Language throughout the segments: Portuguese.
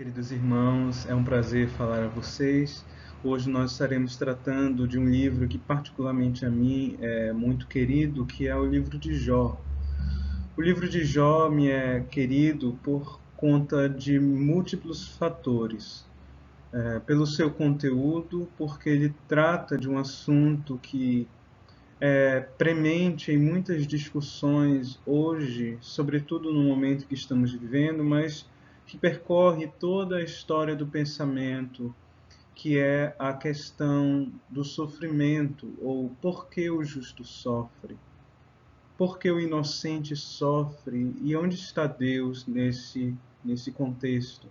Queridos irmãos, é um prazer falar a vocês. Hoje nós estaremos tratando de um livro que particularmente a mim é muito querido, que é o livro de Jó. O livro de Jó me é querido por conta de múltiplos fatores. Pelo seu conteúdo, porque ele trata de um assunto que é premente em muitas discussões hoje, sobretudo no momento que estamos vivendo, mas que percorre toda a história do pensamento, que é a questão do sofrimento, ou por que o justo sofre, por que o inocente sofre e onde está Deus nesse contexto.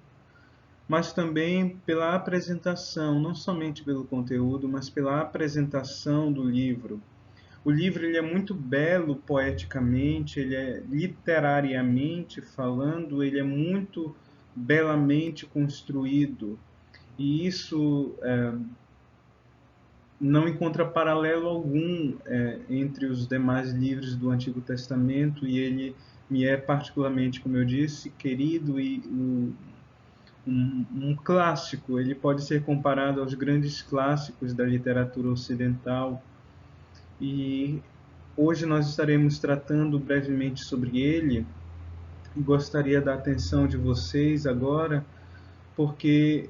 Mas também pela apresentação, não somente pelo conteúdo, mas pela apresentação do livro. O livro ele é muito belo poeticamente, ele é literariamente falando, ele é muito belamente construído. E isso não encontra paralelo algum entre os demais livros do Antigo Testamento, e ele me é particularmente, como eu disse, querido e um clássico. Ele pode ser comparado aos grandes clássicos da literatura ocidental. E hoje nós estaremos tratando brevemente sobre ele e gostaria da atenção de vocês agora, porque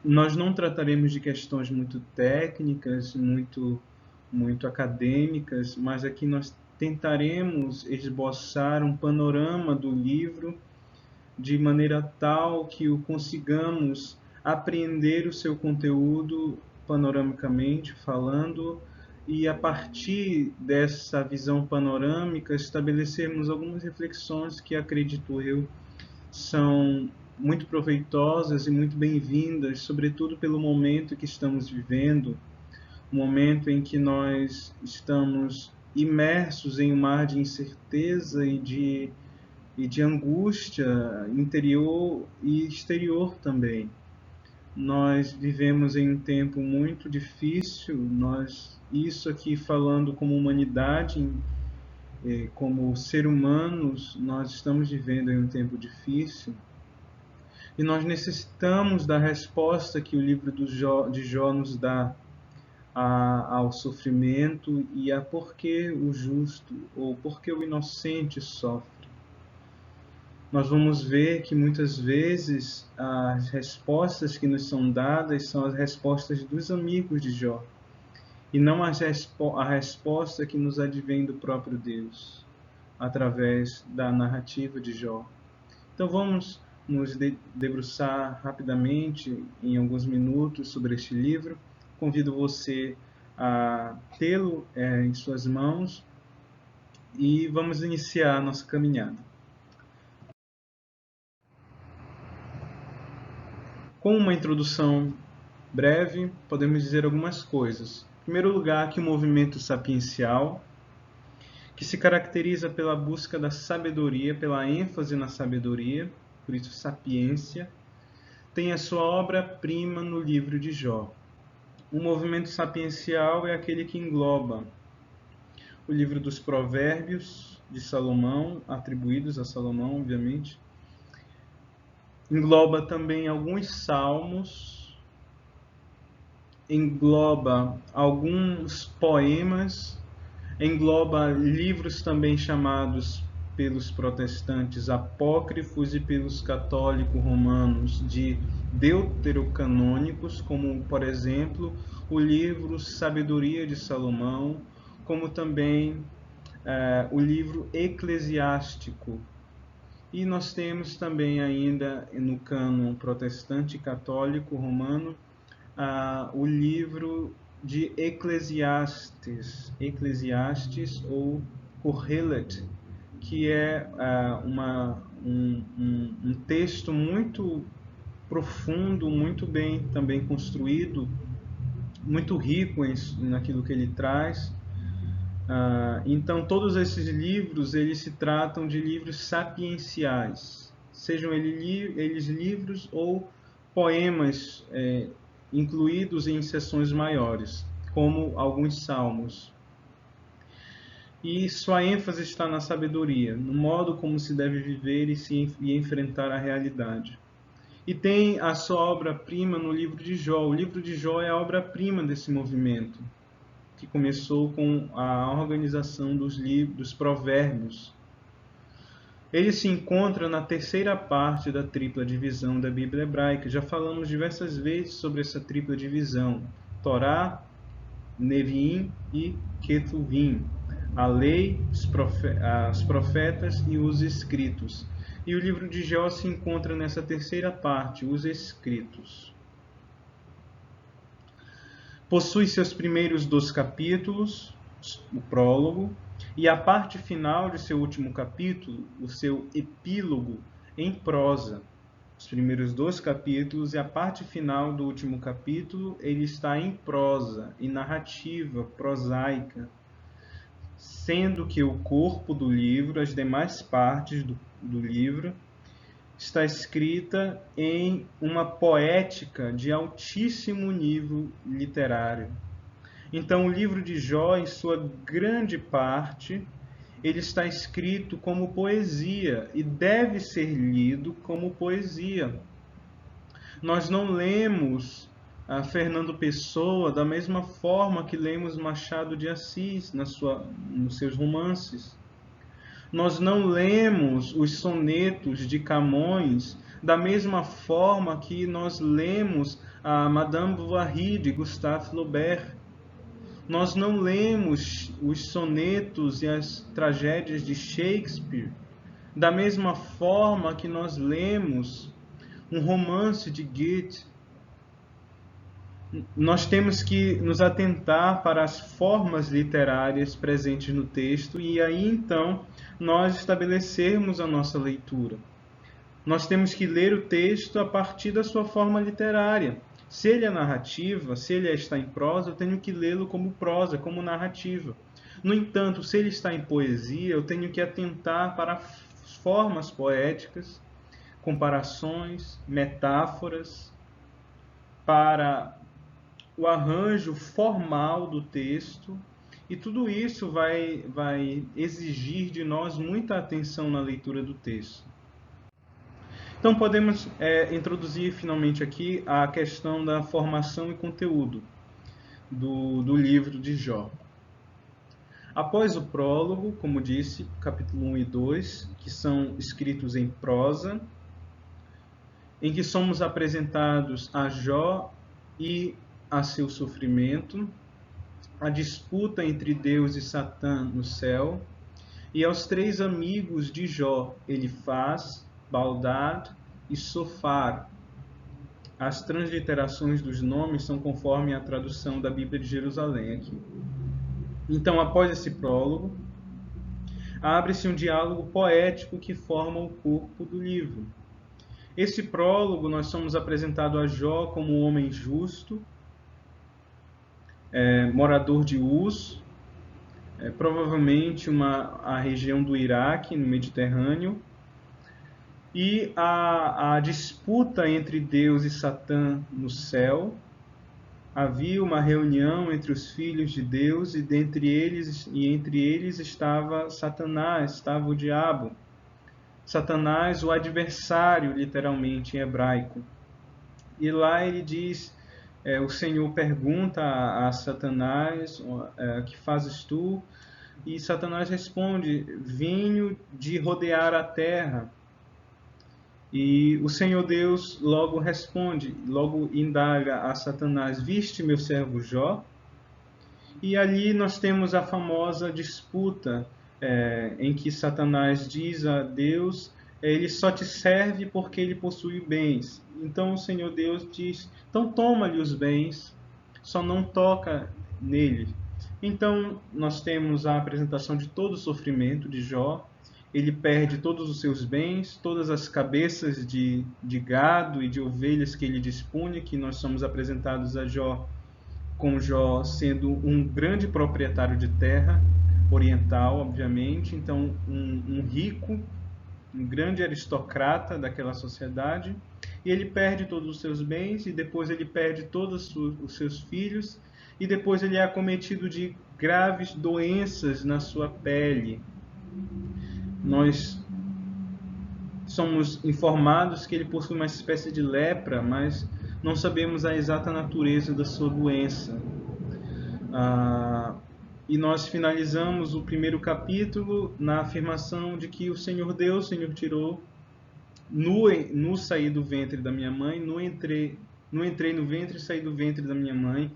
nós não trataremos de questões muito técnicas, muito acadêmicas, mas aqui nós tentaremos esboçar um panorama do livro de maneira tal que o consigamos apreender o seu conteúdo panoramicamente falando, e a partir dessa visão panorâmica estabelecermos algumas reflexões que, acredito eu, são muito proveitosas e muito bem-vindas, sobretudo pelo momento que estamos vivendo, um momento em que nós estamos imersos em um mar de incerteza e de angústia interior e exterior também. Nós vivemos em um tempo muito difícil, isso aqui falando como humanidade, como ser humanos, nós estamos vivendo em um tempo difícil e nós necessitamos da resposta que o livro de Jó nos dá ao sofrimento e a por que o justo ou por que o inocente sofre. Nós vamos ver que muitas vezes as respostas que nos são dadas são as respostas dos amigos de Jó, e não a resposta que nos advém do próprio Deus, através da narrativa de Jó. Então vamos nos debruçar rapidamente, em alguns minutos, sobre este livro. Convido você a tê-lo em suas mãos e vamos iniciar a nossa caminhada. Com uma introdução breve, podemos dizer algumas coisas. Em primeiro lugar, que o movimento sapiencial, que se caracteriza pela busca da sabedoria, pela ênfase na sabedoria, por isso sapiência, tem a sua obra-prima no livro de Jó. O movimento sapiencial é aquele que engloba o livro dos Provérbios de Salomão, atribuídos a Salomão, obviamente. Engloba também alguns salmos, engloba alguns poemas, engloba livros também chamados pelos protestantes apócrifos e pelos católicos romanos de deuterocanônicos, como, por exemplo, o livro Sabedoria de Salomão, como também o livro Eclesiástico. E nós temos também ainda no cânon protestante católico romano o livro de Eclesiastes ou Kohelet, que é um texto muito profundo, muito bem também construído, muito rico naquilo que ele traz. Então, todos esses livros, eles se tratam de livros sapienciais, sejam eles livros ou poemas incluídos em seções maiores, como alguns salmos. E sua ênfase está na sabedoria, no modo como se deve viver e enfrentar a realidade. E tem a sua obra-prima no livro de Jó. O livro de Jó é a obra-prima desse movimento, que começou com a organização dos provérbios. Ele se encontra na terceira parte da tripla divisão da Bíblia hebraica. Já falamos diversas vezes sobre essa tripla divisão: Torá, Neviim e Ketuvim. A lei, os profetas e os escritos. E o livro de Jó se encontra nessa terceira parte, os escritos. Possui seus primeiros 2 capítulos, o prólogo, e a parte final de seu último capítulo, o seu epílogo, em prosa. Os primeiros 2 capítulos e a parte final do último capítulo, ele está em prosa, em narrativa prosaica, sendo que o corpo do livro, as demais partes do livro, está escrita em uma poética de altíssimo nível literário. Então, o livro de Jó, em sua grande parte, ele está escrito como poesia e deve ser lido como poesia. Nós não lemos Fernando Pessoa da mesma forma que lemos Machado de Assis nos seus romances. Nós não lemos os sonetos de Camões da mesma forma que nós lemos a Madame Bovary de Gustave Flaubert. Nós não lemos os sonetos e as tragédias de Shakespeare da mesma forma que nós lemos um romance de Goethe. Nós temos que nos atentar para as formas literárias presentes no texto e aí então nós estabelecermos a nossa leitura. Nós temos que ler o texto a partir da sua forma literária. Se ele é narrativa, se ele está em prosa, eu tenho que lê-lo como prosa, como narrativa. No entanto, se ele está em poesia, eu tenho que atentar para formas poéticas, comparações, metáforas, para o arranjo formal do texto, e tudo isso vai exigir de nós muita atenção na leitura do texto. Então podemos introduzir finalmente aqui a questão da formação e conteúdo do livro de Jó. Após o prólogo, como disse, capítulo 1 e 2, que são escritos em prosa, em que somos apresentados a Jó e a seu sofrimento, a disputa entre Deus e Satã no céu, e aos 3 amigos de Jó, Elifaz, Baldad e Sofar. As transliterações dos nomes são conforme a tradução da Bíblia de Jerusalém aqui. Então, após esse prólogo, abre-se um diálogo poético que forma o corpo do livro. Esse prólogo, nós somos apresentados a Jó como um homem justo, morador de Uz, provavelmente a região do Iraque, no Mediterrâneo, e a disputa entre Deus e Satã no céu. Havia uma reunião entre os filhos de Deus e entre eles estava Satanás, estava o diabo. Satanás, o adversário, literalmente em hebraico. E lá ele diz, o Senhor pergunta a Satanás, que fazes tu? E Satanás responde, venho de rodear a terra. E o Senhor Deus logo responde, logo indaga a Satanás, viste meu servo Jó? E ali nós temos a famosa disputa em que Satanás diz a Deus, ele só te serve porque ele possui bens. Então o Senhor Deus diz, então toma-lhe os bens, só não toca nele. Então nós temos a apresentação de todo o sofrimento de Jó. Ele perde todos os seus bens, todas as cabeças de gado e de ovelhas que ele dispunha, que nós somos apresentados a Jó, com Jó sendo um grande proprietário de terra oriental, obviamente, então um rico, um grande aristocrata daquela sociedade, e ele perde todos os seus bens, e depois ele perde todos os seus filhos, e depois ele é acometido de graves doenças na sua pele. Nós somos informados que ele possui uma espécie de lepra, mas não sabemos a exata natureza da sua doença. E nós finalizamos o primeiro capítulo na afirmação de que o Senhor deu, o Senhor tirou, no saí do ventre da minha mãe, no entrei no ventre e saí do ventre da minha mãe.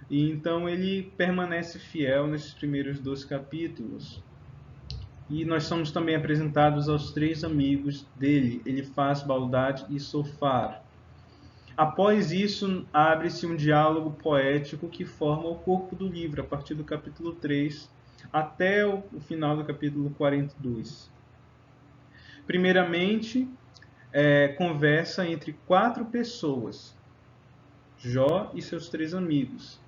E então ele permanece fiel nesses primeiros 2 capítulos. E nós somos também apresentados aos 3 amigos dele, Elifaz, Baldade e Sofar. Após isso, abre-se um diálogo poético que forma o corpo do livro, a partir do capítulo 3 até o final do capítulo 42. Primeiramente, conversa entre 4 pessoas, Jó e seus 3 amigos.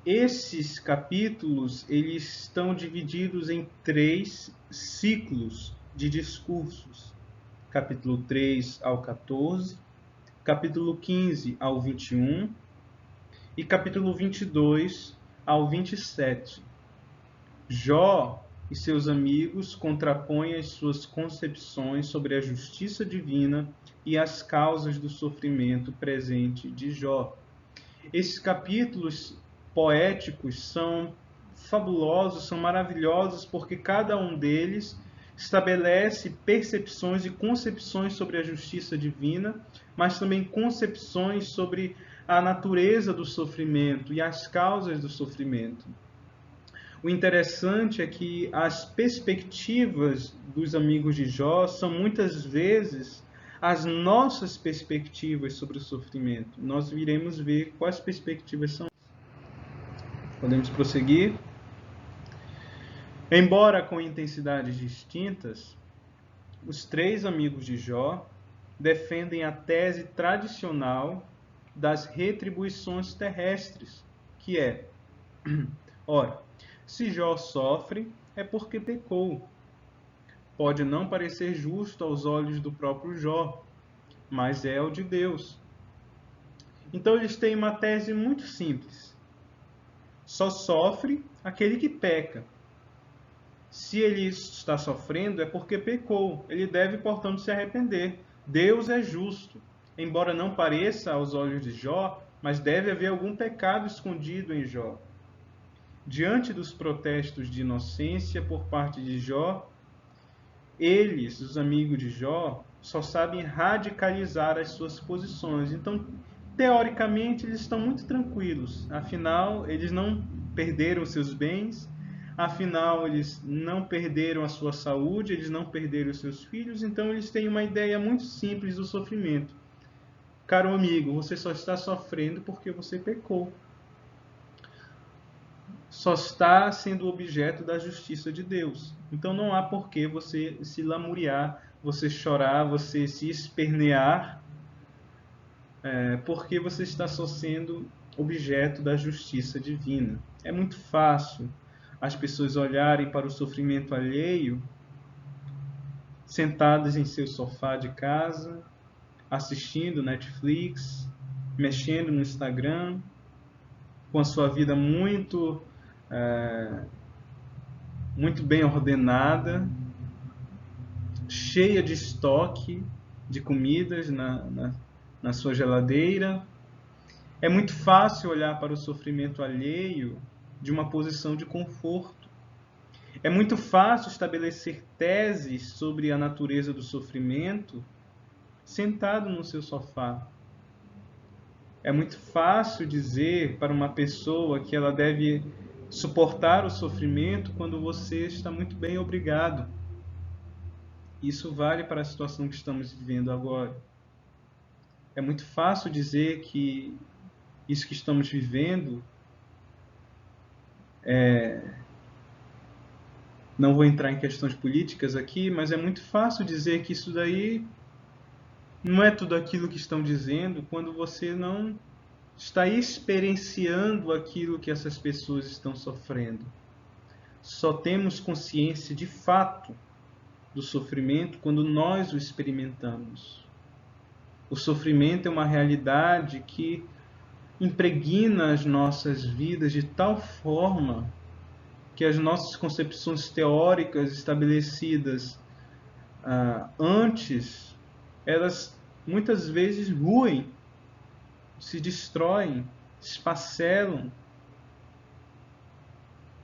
Esses capítulos eles estão divididos em 3 ciclos de discursos. Capítulo 3 ao 14, capítulo 15 ao 21 e capítulo 22 ao 27. Jó e seus amigos contrapõem as suas concepções sobre a justiça divina e as causas do sofrimento presente de Jó. Esses capítulos poéticos são fabulosos, são maravilhosos, porque cada um deles estabelece percepções e concepções sobre a justiça divina, mas também concepções sobre a natureza do sofrimento e as causas do sofrimento. O interessante é que as perspectivas dos amigos de Jó são muitas vezes as nossas perspectivas sobre o sofrimento. Nós iremos ver quais perspectivas são. Podemos prosseguir. Embora com intensidades distintas, os 3 amigos de Jó defendem a tese tradicional das retribuições terrestres, que é: ora, se Jó sofre, é porque pecou. Pode não parecer justo aos olhos do próprio Jó, mas é o de Deus. Então eles têm uma tese muito simples. Só sofre aquele que peca. Se ele está sofrendo, é porque pecou. Ele deve, portanto, se arrepender. Deus é justo. Embora não pareça aos olhos de Jó, mas deve haver algum pecado escondido em Jó. Diante dos protestos de inocência por parte de Jó, eles, os amigos de Jó, só sabem radicalizar as suas posições. Então, teoricamente, eles estão muito tranquilos. Afinal, eles não perderam seus bens. Afinal, eles não perderam a sua saúde, eles não perderam os seus filhos. Então, eles têm uma ideia muito simples do sofrimento. Caro amigo, você só está sofrendo porque você pecou. Só está sendo objeto da justiça de Deus. Então não há por que você se lamuriar, você chorar, você se espernear, porque você está só sendo objeto da justiça divina. É muito fácil as pessoas olharem para o sofrimento alheio, sentadas em seu sofá de casa, assistindo Netflix, mexendo no Instagram, com a sua vida muito bem ordenada, cheia de estoque de comidas na sua geladeira. É muito fácil olhar para o sofrimento alheio de uma posição de conforto. É muito fácil estabelecer teses sobre a natureza do sofrimento sentado no seu sofá. É muito fácil dizer para uma pessoa que ela deve suportar o sofrimento quando você está muito bem, obrigado. Isso vale para a situação que estamos vivendo agora. É muito fácil dizer que isso que estamos vivendo não vou entrar em questões políticas aqui, mas é muito fácil dizer que isso daí não é tudo aquilo que estão dizendo quando você não está experienciando aquilo que essas pessoas estão sofrendo. Só temos consciência de fato do sofrimento quando nós o experimentamos. O sofrimento é uma realidade que impregna as nossas vidas de tal forma que as nossas concepções teóricas estabelecidas antes, elas muitas vezes ruem, se destroem, esfacelam.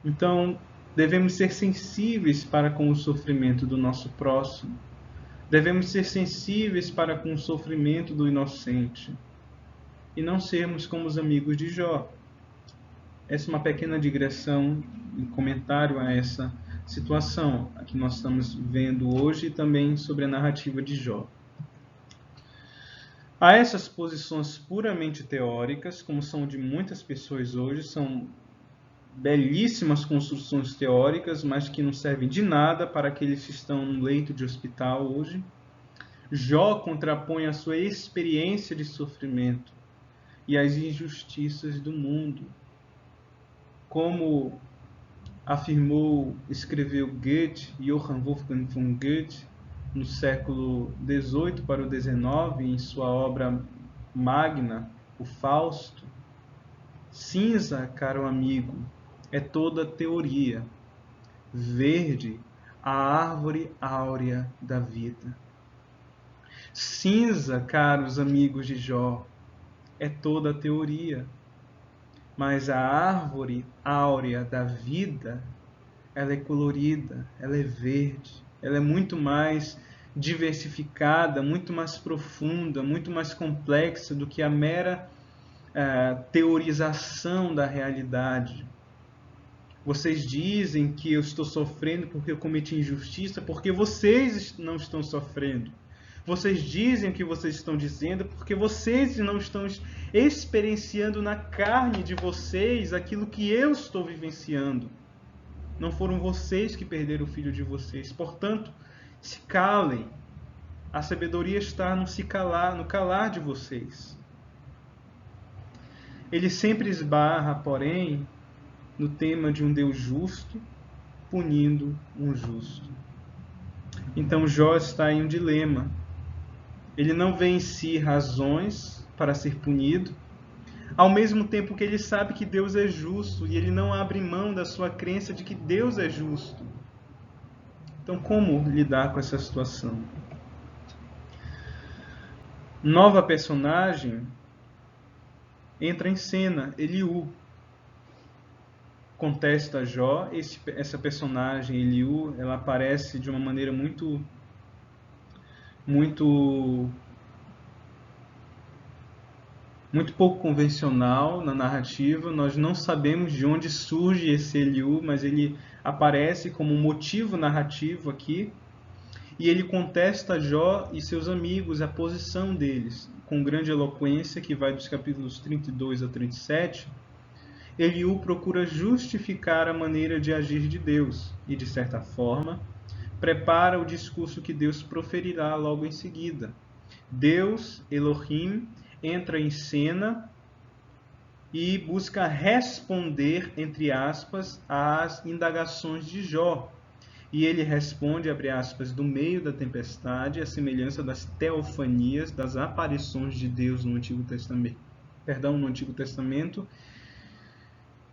Então, devemos ser sensíveis para com o sofrimento do nosso próximo. Devemos ser sensíveis para com o sofrimento do inocente. E não sermos como os amigos de Jó. Essa é uma pequena digressão, um comentário a essa situação que nós estamos vendo hoje e também sobre a narrativa de Jó. Há essas posições puramente teóricas, como são de muitas pessoas hoje, são belíssimas construções teóricas, mas que não servem de nada para aqueles que estão no leito de hospital hoje. Jó contrapõe a sua experiência de sofrimento e as injustiças do mundo. Como escreveu Goethe, Johann Wolfgang von Goethe, no século XVIII para o XIX, em sua obra magna, o Fausto, cinza, caro amigo, é toda teoria, verde, a árvore áurea da vida. Cinza, caros amigos de Jó, é toda teoria, mas a árvore áurea da vida, ela é colorida, ela é verde, ela é muito mais diversificada, muito mais profunda, muito mais complexa do que a mera teorização da realidade. Vocês dizem que eu estou sofrendo porque eu cometi injustiça, porque vocês não estão sofrendo. Vocês dizem o que vocês estão dizendo porque vocês não estão experienciando na carne de vocês aquilo que eu estou vivenciando. Não foram vocês que perderam o filho de vocês. Portanto, se calem. A sabedoria está no se calar, no calar de vocês. Ele sempre esbarra, porém, no tema de um Deus justo, punindo um justo. Então Jó está em um dilema. Ele não vê em si razões para ser punido, ao mesmo tempo que ele sabe que Deus é justo e ele não abre mão da sua crença de que Deus é justo. Então, como lidar com essa situação? Nova personagem entra em cena, Eliú. Contesta Jó. Essa personagem, Eliú, ela aparece de uma maneira muito pouco convencional na narrativa. Nós não sabemos de onde surge esse Eliú, mas ele aparece como um motivo narrativo aqui. E ele contesta Jó e seus amigos, a posição deles, com grande eloquência, que vai dos capítulos 32 a 37. Eliú procura justificar a maneira de agir de Deus e, de certa forma, prepara o discurso que Deus proferirá logo em seguida. Deus, Elohim, entra em cena e busca responder, entre aspas, às indagações de Jó. E ele responde, abre aspas, do meio da tempestade, à semelhança das teofanias, das aparições de Deus no Antigo Testamento.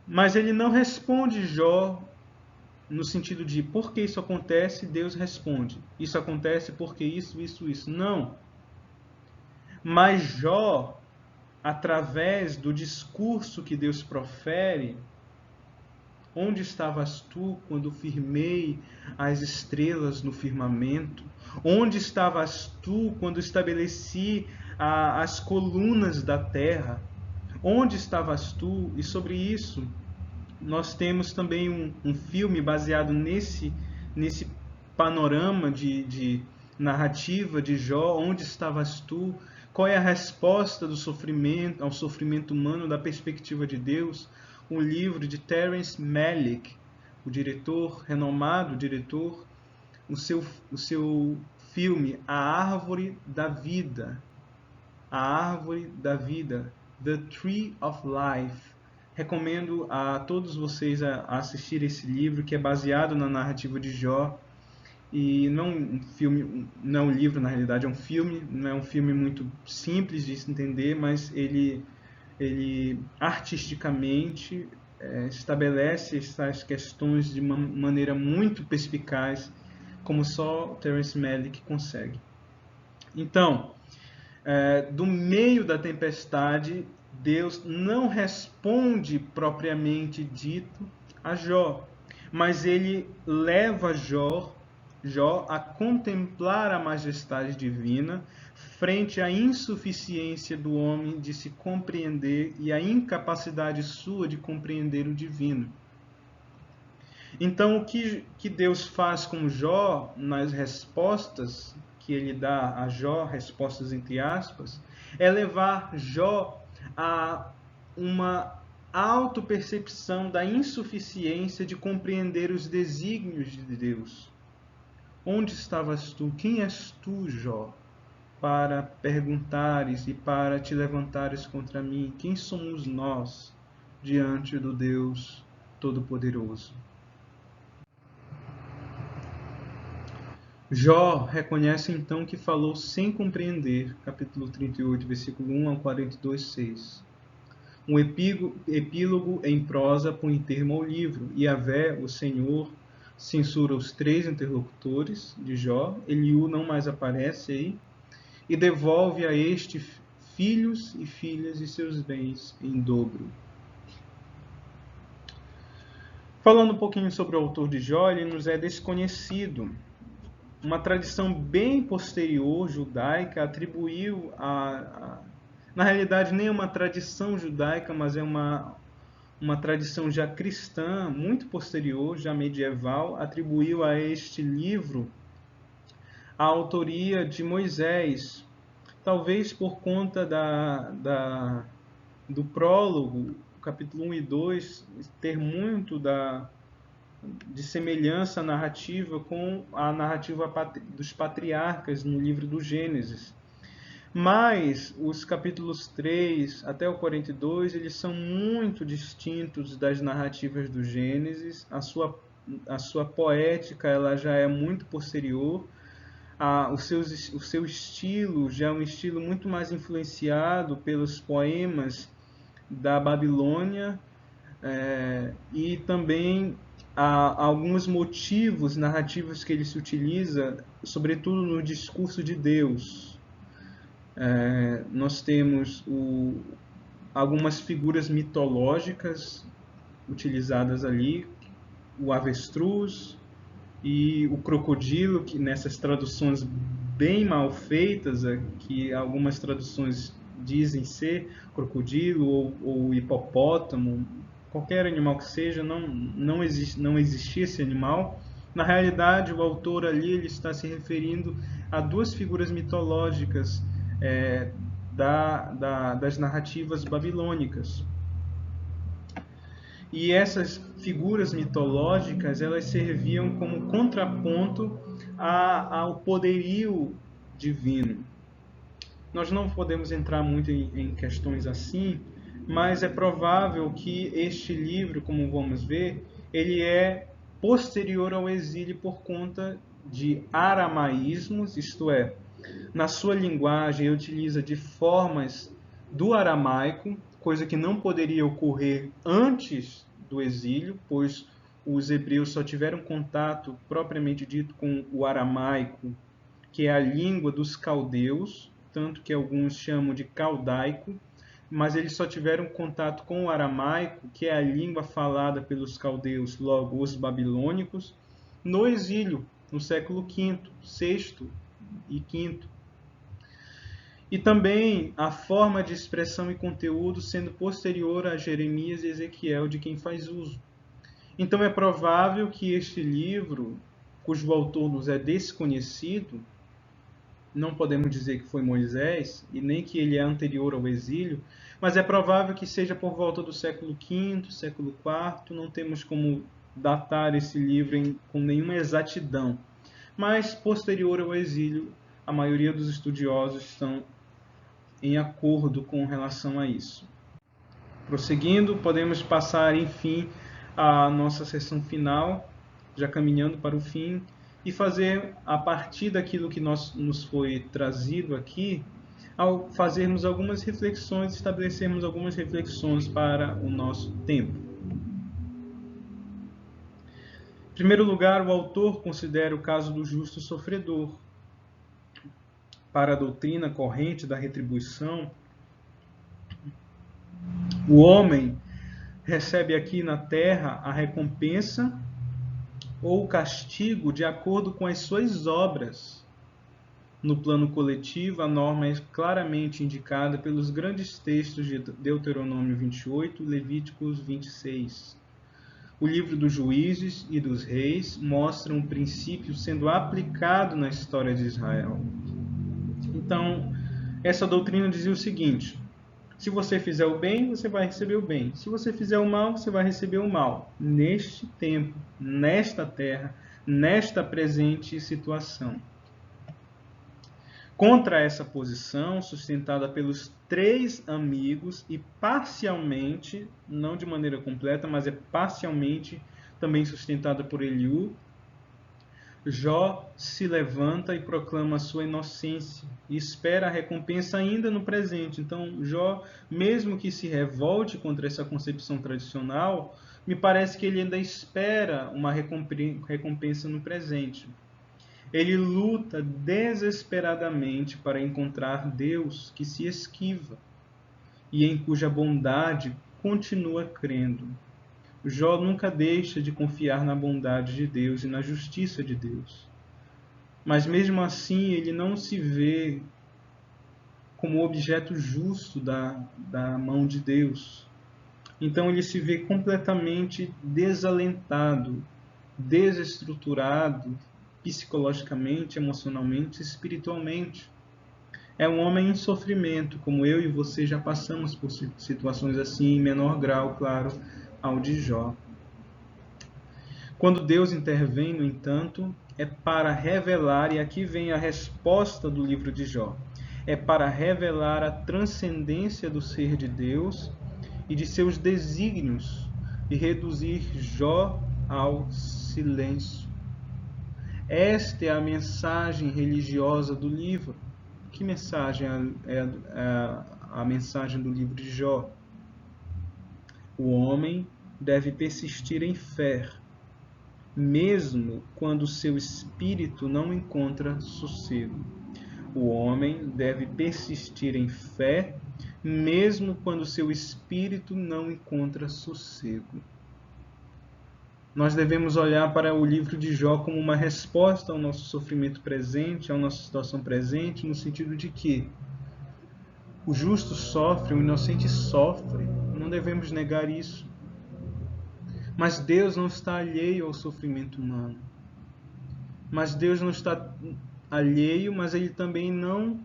Mas ele não responde Jó no sentido de por que isso acontece, Deus responde. Isso acontece porque isso. Não. Mas Jó, através do discurso que Deus profere, onde estavas tu quando firmei as estrelas no firmamento? Onde estavas tu quando estabeleci as colunas da terra? Onde estavas tu? E sobre isso, nós temos também um filme baseado nesse panorama de narrativa de Jó, Onde Estavas Tu? Qual é a resposta do sofrimento, ao sofrimento humano da perspectiva de Deus? Um livro de Terence Malick, o diretor, renomado diretor, o seu filme A Árvore da Vida, The Tree of Life. Recomendo a todos vocês a assistir esse livro, que é baseado na narrativa de Jó. E não um filme, não é um livro, na realidade é um filme. Não é um filme muito simples de se entender, mas ele artisticamente estabelece essas questões de uma maneira muito perspicaz, como só Terence Malick consegue. Então, do meio da tempestade, Deus não responde propriamente dito a Jó, mas ele leva Jó a contemplar a majestade divina frente à insuficiência do homem de se compreender e à incapacidade sua de compreender o divino. Então, o que Deus faz com Jó nas respostas que ele dá a Jó, respostas entre aspas, é levar Jó a uma autopercepção da insuficiência de compreender os desígnios de Deus. Onde estavas tu? Quem és tu, Jó, para perguntares e para te levantares contra mim? Quem somos nós diante do Deus Todo-Poderoso? Jó reconhece então que falou sem compreender, capítulo 38, versículo 1 ao 42, 6. Um epílogo em prosa põe termo ao livro. Yahvé, o Senhor, censura os 3 interlocutores de Jó. Eliú não mais aparece aí. E devolve a este filhos e filhas e seus bens em dobro. Falando um pouquinho sobre o autor de Jó, ele nos é desconhecido. Uma tradição bem posterior, judaica, atribuiu na realidade nem é uma tradição judaica, mas é uma tradição já cristã, muito posterior, já medieval, atribuiu a este livro a autoria de Moisés, talvez por conta do prólogo, capítulo 1 e 2, ter muito de semelhança narrativa com a narrativa dos patriarcas no livro do Gênesis. Mas os capítulos 3 até o 42, eles são muito distintos das narrativas do Gênesis. A sua poética ela já é muito posterior. O seu estilo já é um estilo muito mais influenciado pelos poemas da Babilônia, e também há alguns motivos narrativos que ele se utiliza, sobretudo no discurso de Deus. Nós temos algumas figuras mitológicas utilizadas ali, o avestruz e o crocodilo, que nessas traduções bem mal feitas, que algumas traduções dizem ser crocodilo ou hipopótamo, qualquer animal que seja, não existia esse animal. Na realidade, o autor ali ele está se referindo a 2 figuras mitológicas das narrativas babilônicas. E essas figuras mitológicas elas serviam como contraponto ao poderio divino. Nós não podemos entrar muito em questões assim, mas é provável que este livro, como vamos ver, ele é posterior ao exílio por conta de aramaísmos, isto é, na sua linguagem utiliza de formas do aramaico, coisa que não poderia ocorrer antes do exílio, pois os hebreus só tiveram contato propriamente dito com o aramaico, que é a língua dos caldeus, tanto que alguns chamam de caldaico, mas eles só tiveram contato com o aramaico, que é a língua falada pelos caldeus, logo os babilônicos, no exílio, no século V, VI e V. E também a forma de expressão e conteúdo sendo posterior a Jeremias e Ezequiel, de quem faz uso. Então é provável que este livro, cujo autor nos é desconhecido, não podemos dizer que foi Moisés, e nem que ele é anterior ao exílio, mas é provável que seja por volta do século V, século IV, não temos como datar esse livro com nenhuma exatidão. Mas posterior ao exílio, a maioria dos estudiosos estão em acordo com relação a isso. Prosseguindo, podemos passar, enfim, a nossa sessão final, já caminhando para o fim, e fazer, a partir daquilo que nos foi trazido aqui, ao fazermos algumas reflexões, estabelecermos algumas reflexões para o nosso tempo. Em primeiro lugar, o autor considera o caso do justo sofredor. Para a doutrina corrente da retribuição, o homem recebe aqui na terra a recompensa ou o castigo de acordo com as suas obras. No plano coletivo, a norma é claramente indicada pelos grandes textos de Deuteronômio 28 e Levíticos 26. O livro dos Juízes e dos Reis mostra um princípio sendo aplicado na história de Israel. Então, essa doutrina dizia o seguinte: se você fizer o bem, você vai receber o bem. Se você fizer o mal, você vai receber o mal. Neste tempo, nesta terra, nesta presente situação. Contra essa posição, sustentada pelos três amigos e parcialmente, não de maneira completa, mas é parcialmente também sustentada por Eliú, Jó se levanta e proclama a sua inocência e espera a recompensa ainda no presente. Então, Jó, mesmo que se revolte contra essa concepção tradicional, me parece que ele ainda espera uma recompensa no presente. Ele luta desesperadamente para encontrar Deus que se esquiva e em cuja bondade continua crendo. Jó nunca deixa de confiar na bondade de Deus e na justiça de Deus. Mas mesmo assim, ele não se vê como objeto justo da mão de Deus. Então ele se vê completamente desalentado, desestruturado, psicologicamente, emocionalmente, espiritualmente. É um homem em sofrimento, como eu e você já passamos por situações assim, em menor grau, claro, ao de Jó. Quando Deus intervém, no entanto, é para revelar, e aqui vem a resposta do livro de Jó, é para revelar a transcendência do ser de Deus e de seus desígnios e reduzir Jó ao silêncio. Esta é a mensagem religiosa do livro. Que mensagem é a mensagem do livro de Jó? O homem deve persistir em fé, mesmo quando seu espírito não encontra sossego. O homem deve persistir em fé, mesmo quando seu espírito não encontra sossego. Nós devemos olhar para o livro de Jó como uma resposta ao nosso sofrimento presente, à nossa situação presente, no sentido de que o justo sofre, o inocente sofre. Não devemos negar isso. Mas Deus não está alheio ao sofrimento humano. Mas Deus não está alheio, mas Ele também não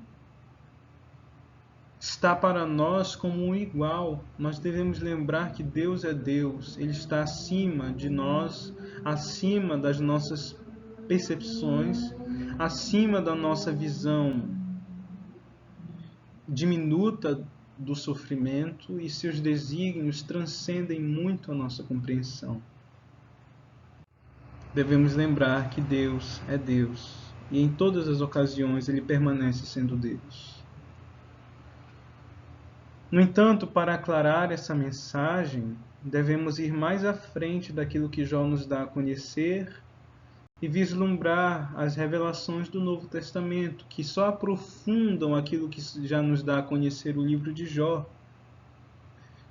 está para nós como um igual. Nós devemos lembrar que Deus é Deus. Ele está acima de nós, acima das nossas percepções, acima da nossa visão diminuta do sofrimento, e seus desígnios transcendem muito a nossa compreensão. Devemos lembrar que Deus é Deus, e em todas as ocasiões Ele permanece sendo Deus. No entanto, para aclarar essa mensagem, devemos ir mais à frente daquilo que Jó nos dá a conhecer e vislumbrar as revelações do Novo Testamento, que só aprofundam aquilo que já nos dá a conhecer o livro de Jó,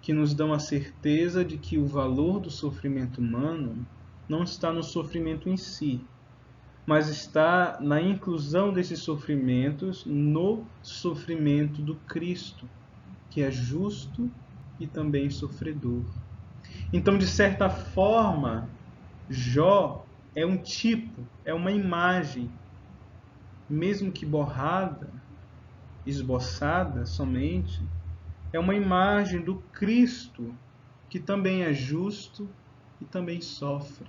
que nos dão a certeza de que o valor do sofrimento humano não está no sofrimento em si, mas está na inclusão desses sofrimentos no sofrimento do Cristo, que é justo e também sofredor. Então, de certa forma, Jó é um tipo, é uma imagem, mesmo que borrada, esboçada somente, é uma imagem do Cristo, que também é justo e também sofre.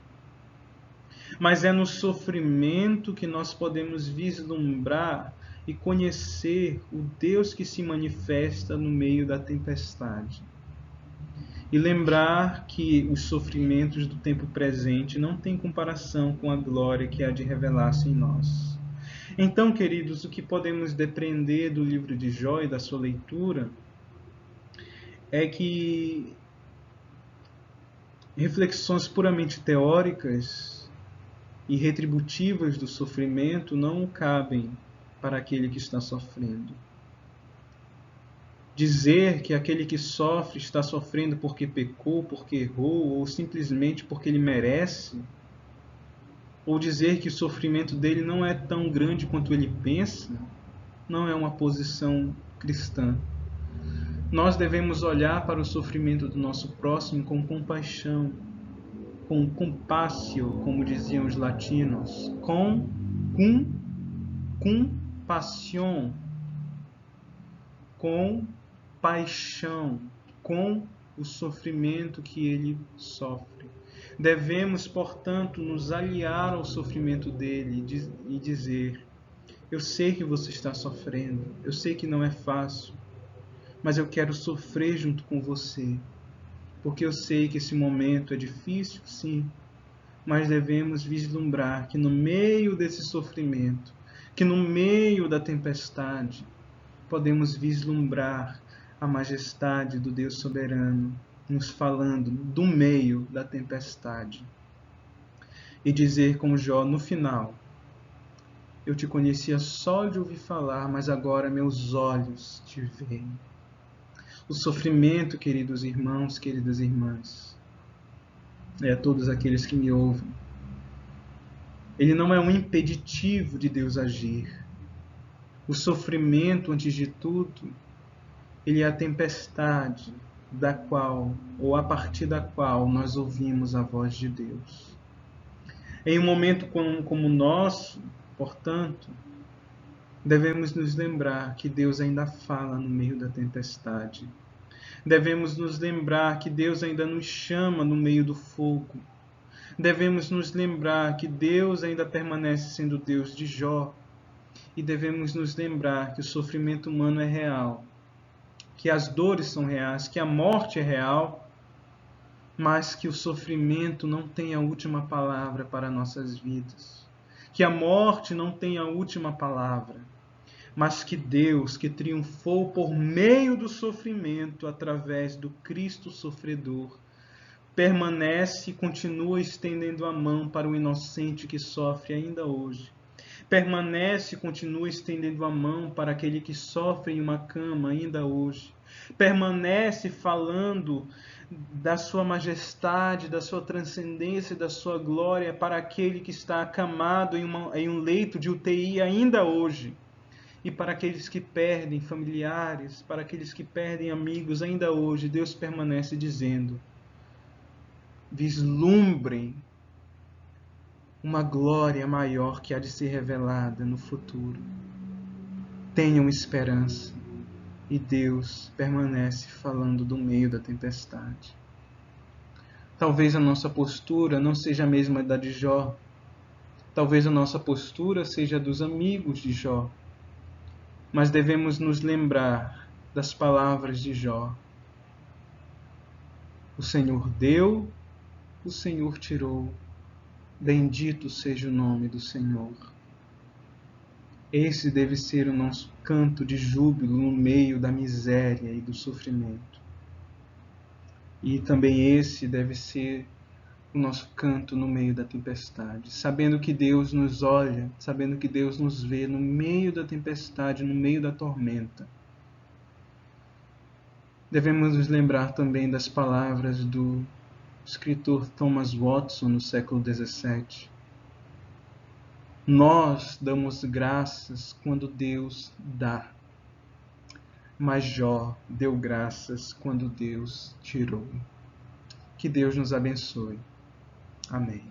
Mas é no sofrimento que nós podemos vislumbrar e conhecer o Deus que se manifesta no meio da tempestade. E lembrar que os sofrimentos do tempo presente não têm comparação com a glória que há de revelar-se em nós. Então, queridos, o que podemos depreender do livro de Jó e da sua leitura é que reflexões puramente teóricas e retributivas do sofrimento não cabem para aquele que está sofrendo. Dizer que aquele que sofre está sofrendo porque pecou, porque errou, ou simplesmente porque ele merece, ou dizer que o sofrimento dele não é tão grande quanto ele pensa, não é uma posição cristã. Nós devemos olhar para o sofrimento do nosso próximo com compaixão, com compassio, como diziam os latinos, com compaixão, com paixão, com o sofrimento que ele sofre. Devemos, portanto, nos aliar ao sofrimento dele e dizer: eu sei que você está sofrendo, eu sei que não é fácil, mas eu quero sofrer junto com você, porque eu sei que esse momento é difícil, sim, mas devemos vislumbrar que no meio desse sofrimento, que no meio da tempestade, podemos vislumbrar a majestade do Deus soberano nos falando do meio da tempestade. E dizer como Jó no final: eu te conhecia só de ouvir falar, mas agora meus olhos te veem. O sofrimento, queridos irmãos, queridas irmãs, todos aqueles que me ouvem, ele não é um impeditivo de Deus agir. O sofrimento, antes de tudo, ele é a tempestade da qual, ou a partir da qual, nós ouvimos a voz de Deus. Em um momento como o nosso, portanto, devemos nos lembrar que Deus ainda fala no meio da tempestade. Devemos nos lembrar que Deus ainda nos chama no meio do fogo. Devemos nos lembrar que Deus ainda permanece sendo Deus de Jó. E devemos nos lembrar que o sofrimento humano é real, que as dores são reais, que a morte é real, mas que o sofrimento não tem a última palavra para nossas vidas. Que a morte não tem a última palavra, mas que Deus, que triunfou por meio do sofrimento através do Cristo sofredor, permanece e continua estendendo a mão para o inocente que sofre ainda hoje. Permanece e continua estendendo a mão para aquele que sofre em uma cama ainda hoje. Permanece falando da sua majestade, da sua transcendência, da sua glória para aquele que está acamado em um leito de UTI ainda hoje. E para aqueles que perdem familiares, para aqueles que perdem amigos ainda hoje, Deus permanece dizendo: vislumbrem uma glória maior que há de ser revelada no futuro. Tenham esperança. E Deus permanece falando do meio da tempestade. Talvez a nossa postura não seja a mesma da de Jó. Talvez a nossa postura seja dos amigos de Jó. Mas devemos nos lembrar das palavras de Jó. O Senhor deu, o Senhor tirou. Bendito seja o nome do Senhor. Esse deve ser o nosso canto de júbilo no meio da miséria e do sofrimento. E também esse deve ser o nosso canto no meio da tempestade, sabendo que Deus nos olha, sabendo que Deus nos vê no meio da tempestade, no meio da tormenta. Devemos nos lembrar também das palavras do escritor Thomas Watson no século XVII. Nós damos graças quando Deus dá, mas Jó deu graças quando Deus tirou. Que Deus nos abençoe. Amém.